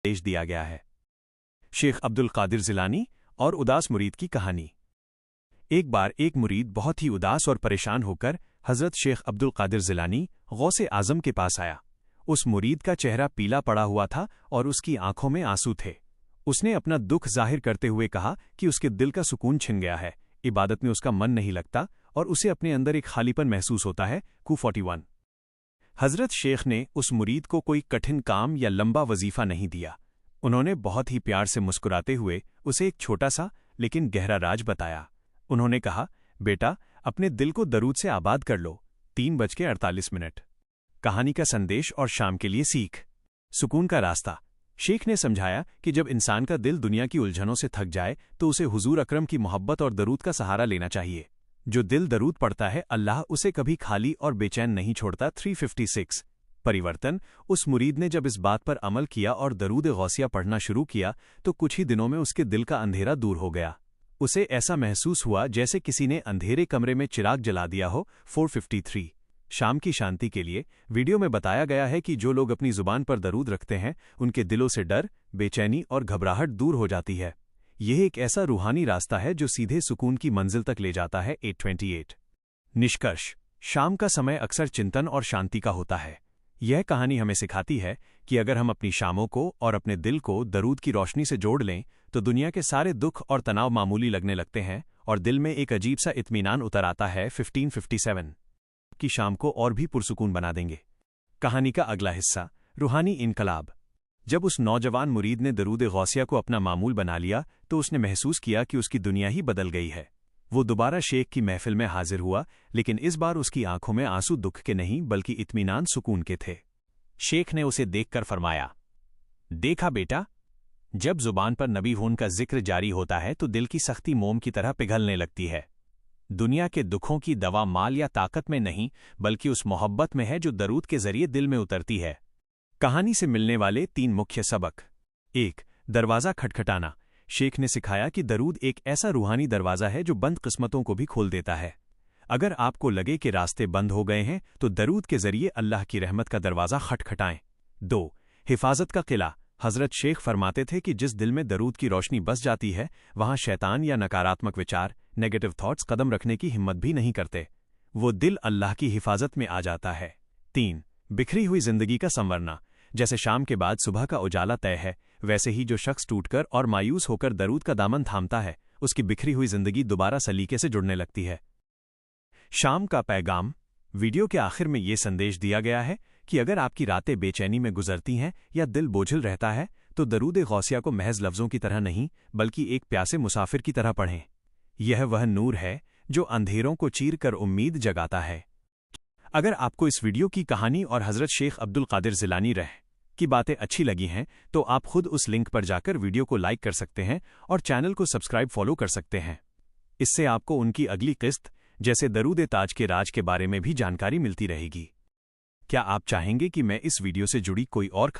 पेश दिया गया है। शेख अब्दुल कादिर जिलानी और उदास मुरीद की कहानी। एक बार एक मुरीद बहुत ही उदास और परेशान होकर हजरत शेख अब्दुल कादिर जिलानी गौसे आजम के पास आया। उस मुरीद का चेहरा पीला पड़ा हुआ था और उसकी आंखों में आंसू थे। उसने अपना दुख जाहिर करते हुए कहा कि उसके दिल का सुकून छिन गया है, इबादत में उसका मन नहीं लगता और उसे अपने अंदर एक खालीपन महसूस होता है। Q41। हजरत शेख ने उस मुरीद को कोई कठिन काम या लंबा वजीफा नहीं दिया। उन्होंने बहुत ही प्यार से मुस्कुराते हुए उसे एक छोटा सा लेकिन गहरा राज बताया। उन्होंने कहा, बेटा, अपने दिल को दरूद से आबाद कर लो। 3:48। कहानी का संदेश और शाम के लिए सीख। सुकून का रास्ता। शेख ने समझाया कि जब इंसान का दिल दुनिया की उलझनों से थक जाए तो उसे हुजूर अकरम की मोहब्बत और दरूद का सहारा लेना चाहिए। जो दिल दरूद पढ़ता है, अल्लाह उसे कभी खाली और बेचैन नहीं छोड़ता। 356। परिवर्तन। उस मुरीद ने जब इस बात पर अमल किया और दरूद गौसिया पढ़ना शुरू किया तो कुछ ही दिनों में उसके दिल का अंधेरा दूर हो गया। उसे ऐसा महसूस हुआ जैसे किसी ने अंधेरे कमरे में चिराग जला दिया हो। 453। शाम की शांति के लिए वीडियो में बताया गया है कि जो लोग अपनी जुबान पर दरूद रखते हैं उनके दिलों से डर, बेचैनी और घबराहट दूर हो जाती है। यह एक ऐसा रूहानी रास्ता है जो सीधे सुकून की मंजिल तक ले जाता है। 828। निष्कर्ष। शाम का समय अक्सर चिंतन और शांति का होता है। यह कहानी हमें सिखाती है कि अगर हम अपनी शामों को और अपने दिल को दरूद की रोशनी से जोड़ लें तो दुनिया के सारे दुख और तनाव मामूली लगने लगते हैं और दिल में एक अजीब सा इत्मीनान उतर आता है। 1557। की शाम को और भी पुरसुकून बना देंगे। कहानी का अगला हिस्सा, रूहानी इनकलाब। जब उस नौजवान मुरीद ने दरूद गौसिया को अपना मामूल बना लिया तो उसने महसूस किया कि उसकी दुनिया ही बदल गई है। वो दोबारा शेख की महफिल में हाजिर हुआ, लेकिन इस बार उसकी आंखों में आंसू दुख के नहीं बल्कि इत्मीनान सुकून के थे। शेख ने उसे देखकर फरमाया, देखा बेटा, जब जुबान पर नबी होने का जिक्र जारी होता है तो दिल की सख्ती मोम की तरह पिघलने लगती है। दुनिया के दुखों की दवा माल या ताकत में नहीं बल्कि उस मोहब्बत में है जो दरूद के जरिए दिल में उतरती है। कहानी से मिलने वाले 3 मुख्य सबक। 1. दरवाज़ा खटखटाना। शेख ने सिखाया कि दरूद एक ऐसा रूहानी दरवाज़ा है जो बंद किस्मतों को भी खोल देता है। अगर आपको लगे कि रास्ते बंद हो गए हैं तो दरूद के जरिए अल्लाह की रहमत का दरवाज़ा खटखटाएं। 2. हिफाजत का किला। हजरत शेख फरमाते थे कि जिस दिल में दरूद की रोशनी बस जाती है वहां शैतान या नकारात्मक विचार, नेगेटिव थॉट्स कदम रखने की हिम्मत भी नहीं करते। वो दिल अल्लाह की हिफाजत में आ जाता है। 3. बिखरी हुई जिंदगी का संवरना। जैसे शाम के बाद सुबह का उजाला तय है, वैसे ही जो शख्स टूटकर और मायूस होकर दरूद का दामन थामता है उसकी बिखरी हुई जिंदगी दोबारा सलीके से जुड़ने लगती है। शाम का पैगाम। वीडियो के आखिर में ये संदेश दिया गया है कि अगर आपकी रातें बेचैनी में गुजरती हैं या दिल बोझिल रहता है तो दरूद गौसिया को महज लफ्ज़ों की तरह नहीं बल्कि एक प्यासे मुसाफिर की तरह पढ़ें। यह वह नूर है जो अंधेरों को चीर कर उम्मीद जगाता है। अगर आपको इस वीडियो की कहानी और हजरत शेख अब्दुल कादिर जिलानी की बातें अच्छी लगी हैं तो आप खुद उस लिंक पर जाकर वीडियो को लाइक कर सकते हैं और चैनल को सब्सक्राइब फॉलो कर सकते हैं। इससे आपको उनकी अगली किस्त जैसे दरूद ताज के राज के बारे में भी जानकारी मिलती रहेगी। क्या आप चाहेंगे कि मैं इस वीडियो से जुड़ी कोई और